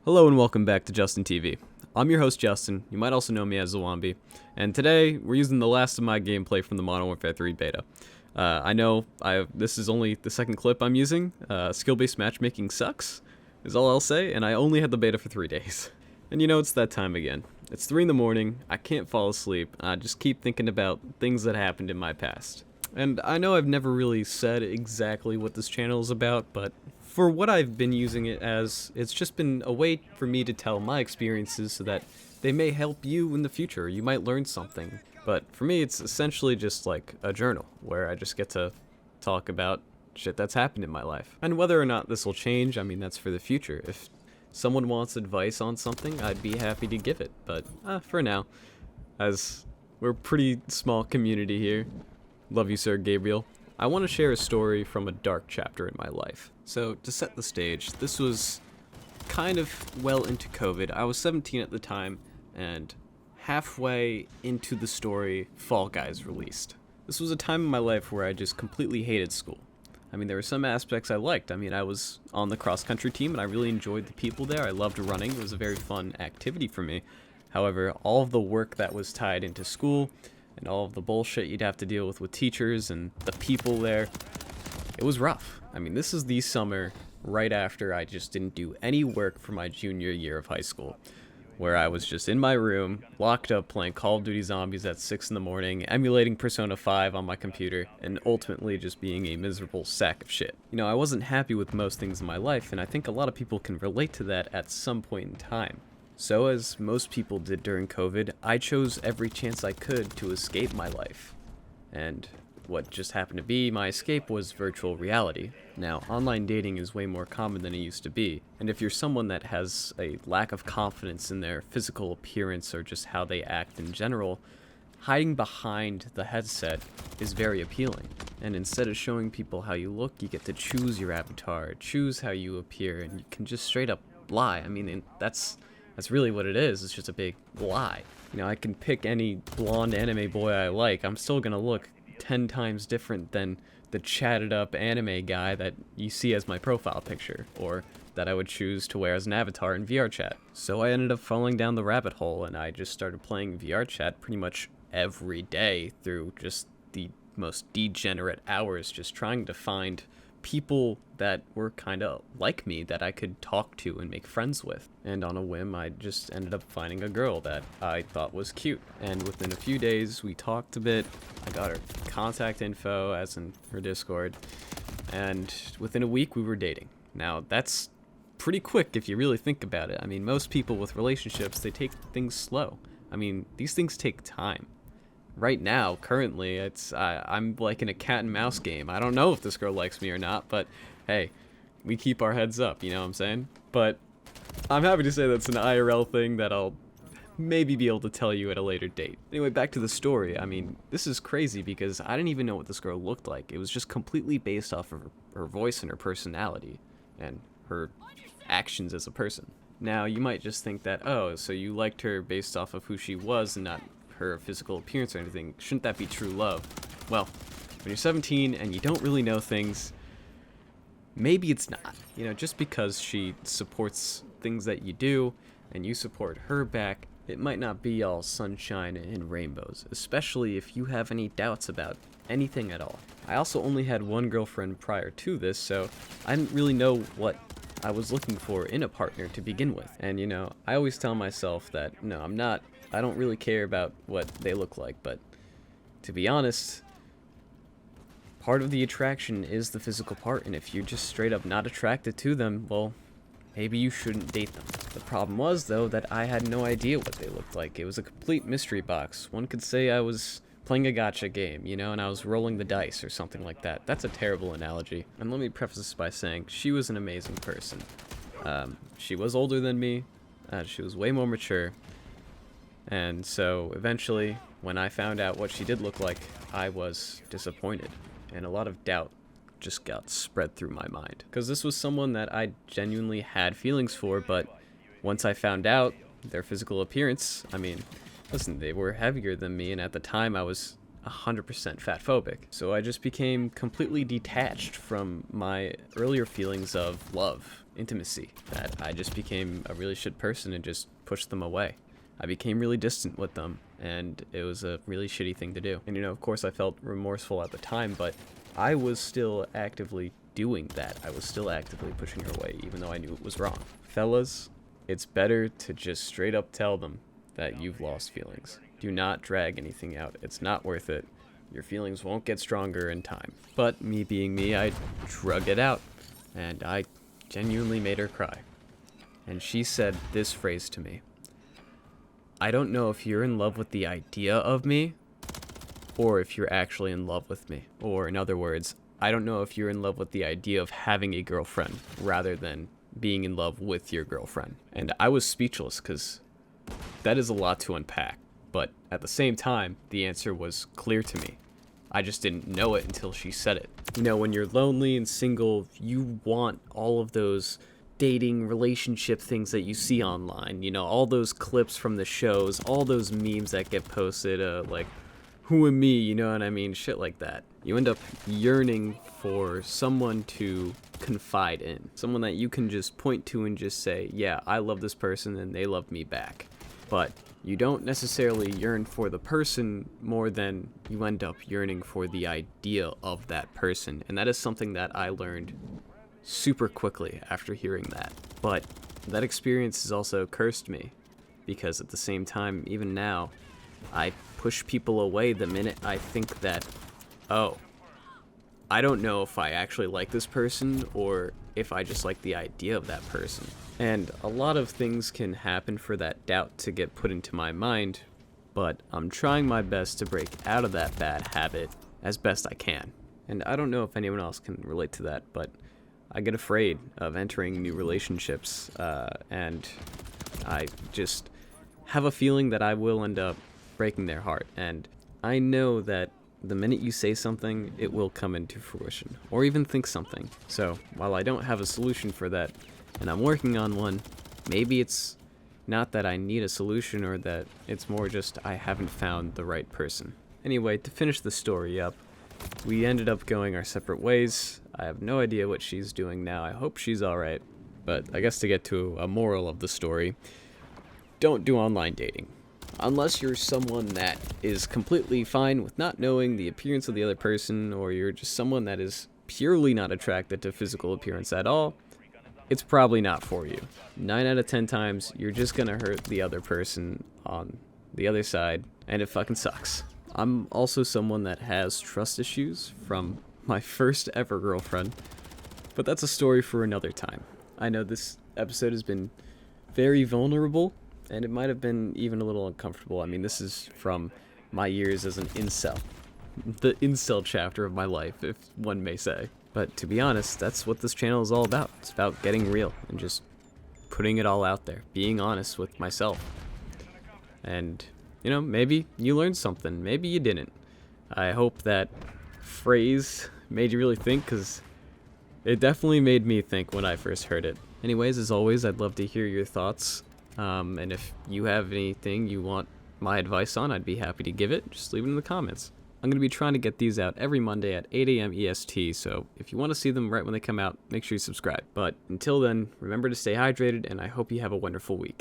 Hello and welcome back to JustinTV. I'm your host Justin, you might also know me as Zawambi, and today we're using the last of my gameplay from the Modern Warfare 3 beta. I know this is only the second clip I'm using. Skill-based matchmaking sucks, is all I'll say, and I only had the beta for 3 days. And you know, it's that time again. It's 3 in the morning, I can't fall asleep, I just keep thinking about things that happened in my past. And I know I've never really said exactly what this channel is about, but for what I've been using it as, it's just been a way for me to tell my experiences so that they may help you in the future. You might learn something. But for me, it's essentially just like a journal where I just get to talk about shit that's happened in my life. And whether or not this will change, I mean, that's for the future. If someone wants advice on something, I'd be happy to give it. But for now, as we're a pretty small community here, love you, Sir Gabriel, I want to share a story from a dark chapter in my life. So, to set the stage, this was kind of well into COVID. I was 17 at the time, and halfway into the story, Fall Guys released. This was a time in my life where I just completely hated school. I mean, there were some aspects I liked. I mean, I was on the cross-country team, and I really enjoyed the people there. I loved running. It was a very fun activity for me. However, all of the work that was tied into school, and all of the bullshit you'd have to deal with teachers and the people there, it was rough. I mean, this is the summer right after I just didn't do any work for my junior year of high school, where I was just in my room, locked up playing Call of Duty Zombies at 6 in the morning, emulating Persona 5 on my computer, and ultimately just being a miserable sack of shit. You know, I wasn't happy with most things in my life, and I think a lot of people can relate to that at some point in time. So, as most people did during COVID, I chose every chance I could to escape my life. And what just happened to be my escape was virtual reality. Now, online dating is way more common than it used to be, and if you're someone that has a lack of confidence in their physical appearance or just how they act in general, hiding behind the headset is very appealing. And instead of showing people how you look, you get to choose your avatar, choose how you appear, and you can just straight up lie. I mean, that's really what it is. It's just a big lie. You know, I can pick any blonde anime boy I like. I'm still gonna look 10 times different than the chatted up anime guy that you see as my profile picture, or that I would choose to wear as an avatar in VR chat. So I ended up falling down the rabbit hole, and I just started playing VR chat pretty much every day through just the most degenerate hours, just trying to find people that were kind of like me that I could talk to and make friends with. And on a whim, I just ended up finding a girl that I thought was cute. And within a few days, we talked a bit. I got her contact info, as in her Discord. And within a week, we were dating. Now, that's pretty quick if you really think about it. I mean, most people with relationships, they take things slow. I mean, these things take time. Right now, currently, I'm like in a cat and mouse game. I don't know if this girl likes me or not, but hey, we keep our heads up, you know what I'm saying? But I'm happy to say that's an IRL thing that I'll maybe be able to tell you at a later date. Anyway, back to the story. I mean, this is crazy because I didn't even know what this girl looked like. It was just completely based off of her voice and her personality and her actions as a person. Now, you might just think that, oh, so you liked her based off of who she was and not her physical appearance or anything. Shouldn't that be true love? Well, when you're 17 and you don't really know things, maybe it's not. You know, just because she supports things that you do and you support her back, it might not be all sunshine and rainbows, especially if you have any doubts about anything at all. I also only had one girlfriend prior to this, so I didn't really know what I was looking for in a partner to begin with. And you know, I always tell myself that, no, I don't really care about what they look like, but to be honest, part of the attraction is the physical part, and if you're just straight up not attracted to them, well, maybe you shouldn't date them. The problem was, though, that I had no idea what they looked like. It was a complete mystery box. One could say I was playing a gacha game, you know, and I was rolling the dice or something like that. That's a terrible analogy. And let me preface this by saying she was an amazing person. She was older than me. She was way more mature. And so eventually, when I found out what she did look like, I was disappointed. And a lot of doubt just got spread through my mind. Because this was someone that I genuinely had feelings for, but once I found out their physical appearance, I mean, listen, they were heavier than me, and at the time I was 100% fat phobic. So I just became completely detached from my earlier feelings of love intimacy, that I just became a really shit person and just pushed them away. I became really distant with them, and it was a really shitty thing to do. And of course I felt remorseful at the time, but I was still actively doing that. I was still actively pushing her away, even though I knew it was wrong. Fellas, it's better to just straight up tell them that you've lost feelings. Do not drag anything out. It's not worth it. Your feelings won't get stronger in time. But me being me, I drug it out, and I genuinely made her cry. And she said this phrase to me: I don't know if you're in love with the idea of me, or if you're actually in love with me. Or in other words, I don't know if you're in love with the idea of having a girlfriend rather than being in love with your girlfriend. And I was speechless, because that is a lot to unpack. But at the same time, the answer was clear to me. I just didn't know it until she said it. When you're lonely and single, you want all of those dating relationship things that you see online. All those clips from the shows, all those memes that get posted, like, who am me, you know what I mean? Shit like that. You end up yearning for someone to confide in. Someone that you can just point to and just say, yeah, I love this person and they love me back. But you don't necessarily yearn for the person more than you end up yearning for the idea of that person. And that is something that I learned super quickly after hearing that. But that experience has also cursed me, because at the same time, even now, I push people away the minute I think that, oh, I don't know if I actually like this person or if I just like the idea of that person. And a lot of things can happen for that doubt to get put into my mind, but I'm trying my best to break out of that bad habit as best I can. And I don't know if anyone else can relate to that, but I get afraid of entering new relationships, and I just have a feeling that I will end up breaking their heart. And I know that the minute you say something, it will come into fruition, or even think something. So while I don't have a solution for that, and I'm working on one, maybe it's not that I need a solution, or that it's more just I haven't found the right person. Anyway, to finish the story up, we ended up going our separate ways. I have no idea what she's doing now. I hope she's alright. But I guess to get to a moral of the story, don't do online dating. Unless you're someone that is completely fine with not knowing the appearance of the other person, or you're just someone that is purely not attracted to physical appearance at all, it's probably not for you. 9 out of 10 times, you're just gonna hurt the other person on the other side, and it fucking sucks. I'm also someone that has trust issues from my first ever girlfriend, but that's a story for another time. I know this episode has been very vulnerable, and it might have been even a little uncomfortable. I mean, this is from my years as an incel. The incel chapter of my life, if one may say. But to be honest, that's what this channel is all about. It's about getting real and just putting it all out there. Being honest with myself. And, maybe you learned something. Maybe you didn't. I hope that phrase made you really think, because it definitely made me think when I first heard it. Anyways, as always, I'd love to hear your thoughts. And if you have anything you want my advice on, I'd be happy to give it. Just leave it in the comments. I'm going to be trying to get these out every Monday at 8 a.m. EST, so if you want to see them right when they come out, make sure you subscribe. But until then, remember to stay hydrated, and I hope you have a wonderful week.